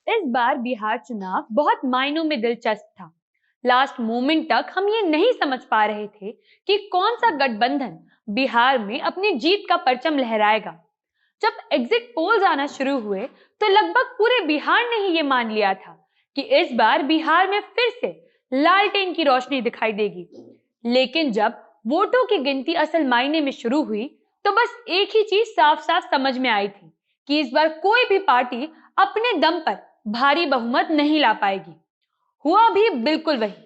इस बार बिहार चुनाव बहुत मायनों में दिलचस्प था। लास्ट मोमेंट तक हम ये नहीं समझ पा रहे थे कि कौन सा गठबंधन बिहार में अपनी जीत का परचम लहराएगा। जब एग्जिट पोल्स आना शुरू हुए तो लगभग पूरे बिहार ने ही ये मान लिया था कि इस बार बिहार में फिर से लालटेन की रोशनी दिखाई देगी। लेकिन जब वोटों की गिनती असल मायने में शुरू हुई तो बस एक ही चीज साफ साफ समझ में आई थी कि इस बार कोई भी पार्टी अपने दम पर भारी बहुमत नहीं ला पाएगी। हुआ भी बिल्कुल वही।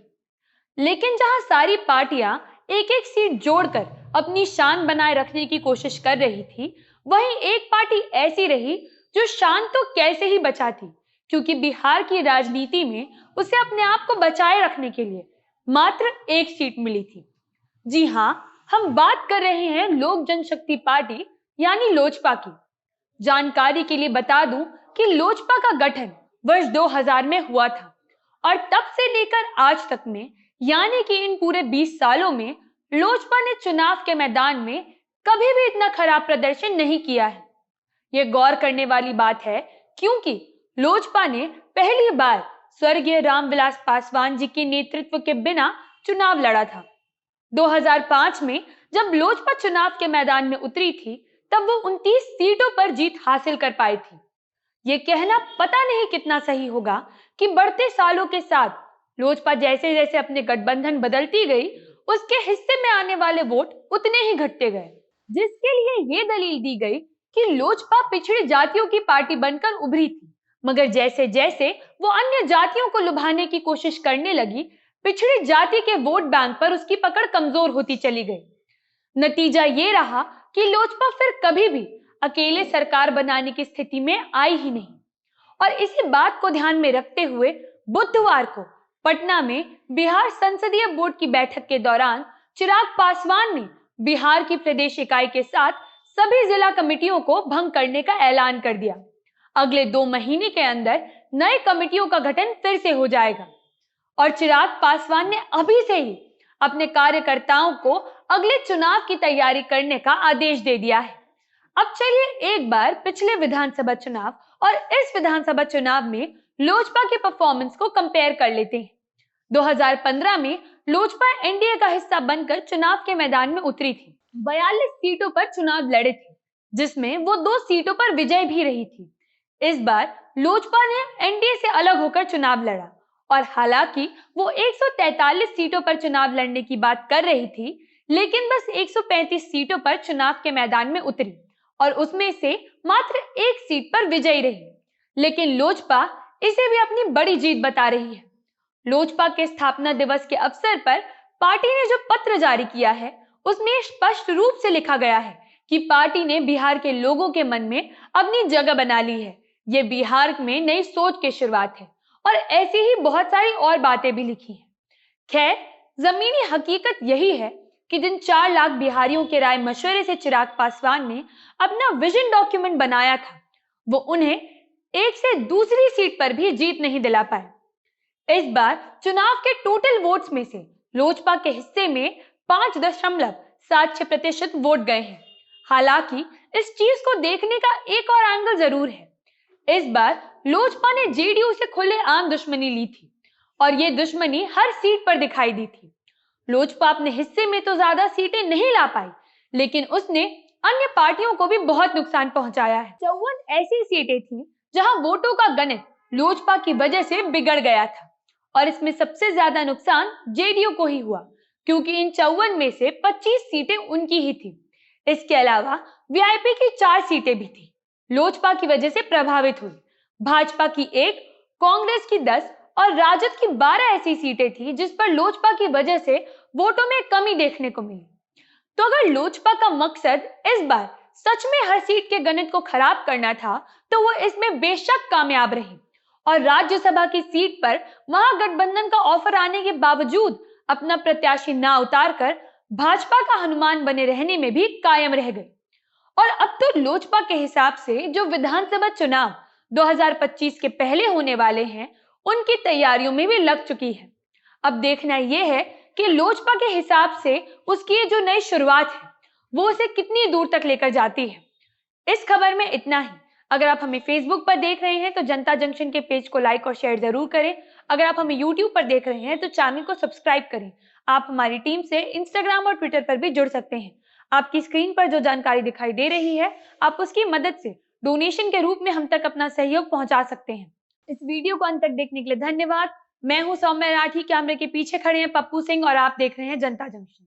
लेकिन जहां सारी पार्टियां एक एक सीट जोड़कर अपनी शान बनाए रखने की कोशिश कर रही थी, वहीं एक पार्टी ऐसी रही जो शान तो कैसे ही बचा थी, क्योंकि बिहार की राजनीति में उसे अपने आप को बचाए रखने के लिए मात्र एक सीट मिली थी। जी हां, हम बात कर रहे हैं लोक जनशक्ति पार्टी यानी लोजपा की। जानकारी के लिए बता दूं कि लोजपा का गठन वर्ष 2000 में हुआ था और तब से लेकर आज तक में यानी कि इन पूरे 20 सालों में लोजपा ने चुनाव के मैदान में कभी भी इतना खराब प्रदर्शन नहीं किया है। यह गौर करने वाली बात है क्योंकि लोजपा ने पहली बार स्वर्गीय रामविलास पासवान जी के नेतृत्व के बिना चुनाव लड़ा था। 2005 में जब लोजपा चुनाव के मैदान में उतरी थी तब वो 29 सीटों पर जीत हासिल कर पाई थी। ये कहना पता नहीं कितना सही होगा कि बढ़ते सालों के साथ लोजपा जैसे जैसे अपने गठबंधन बदलती गई, उसके हिस्से में आने वाले वोट उतने ही घटते गए, जिसके लिए ये दलील दी गई कि लोजपा पिछड़ी जातियों की पार्टी बनकर उभरी थी, मगर जैसे जैसे वो अन्य जातियों को लुभाने की कोशिश करने लगी, पिछड़ी जाति के वोट बैंक पर उसकी पकड़ कमजोर होती चली गई। नतीजा ये रहा कि लोजपा फिर कभी भी अकेले सरकार बनाने की स्थिति में आई ही नहीं। और इसी बात को ध्यान में रखते हुए बुधवार को पटना में बिहार संसदीय बोर्ड की बैठक के दौरान चिराग पासवान ने बिहार की प्रदेश इकाई के साथ सभी जिला कमेटियों को भंग करने का ऐलान कर दिया। अगले 2 महीने के अंदर नई कमेटियों का गठन फिर से हो जाएगा और चिराग पासवान ने अभी से ही अपने कार्यकर्ताओं को अगले चुनाव की तैयारी करने का आदेश दे दिया है। अब चलिए एक बार पिछले विधानसभा चुनाव और इस विधानसभा चुनाव में लोजपा के परफॉर्मेंस को कंपेयर कर लेते हैं। 2015 में लोजपा एनडीए का हिस्सा बनकर चुनाव के मैदान में उतरी थी। 42 सीटों पर चुनाव लड़े थे, जिसमें वो 2 सीटों पर विजय भी रही थी। इस बार लोजपा ने एनडीए से अलग होकर चुनाव लड़ा और हालांकि वो 143 सीटों पर चुनाव लड़ने की बात कर रही थी, लेकिन बस 135 सीटों पर चुनाव के मैदान में उतरी और उसमें से मात्र 1 सीट पर विजयी रही। लेकिन लोजपा इसे भी अपनी बड़ी जीत बता रही है। लोजपा के स्थापना दिवस के अवसर पर पार्टी ने जो पत्र जारी किया है, उसमें स्पष्ट रूप से लिखा गया है कि पार्टी ने बिहार के लोगों के मन में अपनी जगह बना ली है। ये बिहार में नई सोच की शुरुआत है और ऐसी ही बहुत सारी और बातें भी लिखी हैं। खैर, जमीनी हकीकत यही है कि जिन 4 लाख बिहारियों के राय मशवरे से चिराग पासवान ने अपना विजन डॉक्यूमेंट बनाया था, वो उन्हें एक से दूसरी सीट पर भी जीत नहीं दिला पाए। इस बार चुनाव के टोटल वोट्स में से लोजपा के हिस्से में 5.76% वोट गए हैं। हालांकि इस चीज को देखने का एक और एंगल जरूर है। इस बार लोजपा ने जेडीयू से खुलेआम दुश्मनी ली थी और ये दुश्मनी हर सीट पर दिखाई दी थी। लोजपा अपने हिस्से में तो ज्यादा सीटें नहीं ला पाई, लेकिन उसने अन्य पार्टियों को भी बहुत नुकसान पहुंचाया है। 54 ऐसी सीटें थी जहां वोटों का गणित लोजपा की वजह से बिगड़ गया था और इसमें सबसे ज्यादा नुकसान जेडीयू को ही हुआ, क्योंकि इन 54 में से 25 सीटें उनकी ही थी। इसके अलावा वीआईपी की 4 सीटें भी थी, लोजपा की वजह से प्रभावित हुई। भाजपा की 1, कांग्रेस की 10 और राजद की 12 ऐसी सीटें थी जिस पर लोजपा की वजह से वोटों में कमी देखने को मिली। तो अगर लोजपा का मकसद इस बार सच में हर सीट के गणित को खराब करना था, तो वो इसमें बेशक कामयाब रही और राज्यसभा की सीट पर महागठबंधन का ऑफर आने के बावजूद अपना प्रत्याशी ना उतारकर भाजपा का हनुमान बने रहने में भी कायम रह गई। और अब तो लोजपा के हिसाब से जो विधानसभा चुनाव 2025 के पहले होने वाले हैं, उनकी तैयारियों में भी लग चुकी है। अब देखना यह है कि लोजपा के हिसाब से उसकी जो नई शुरुआत है, वो उसे कितनी दूर तक लेकर जाती है। इस खबर में इतना ही। अगर आप हमें फेसबुक पर देख रहे हैं तो जनता जंक्शन के पेज को लाइक और शेयर जरूर करें। अगर आप हमें यूट्यूब पर देख रहे हैं तो चैनल को सब्सक्राइब करें। आप हमारी टीम से इंस्टाग्राम और ट्विटर पर भी जुड़ सकते हैं। आपकी स्क्रीन पर जो जानकारी दिखाई दे रही है, आप उसकी मदद से डोनेशन के रूप में हम तक अपना सहयोग पहुंचा सकते हैं। इस वीडियो को अंत तक देखने के लिए धन्यवाद। मैं हूं सौम्या राठी, कैमरे के पीछे खड़े हैं पप्पू सिंह और आप देख रहे हैं जनता जंक्शन।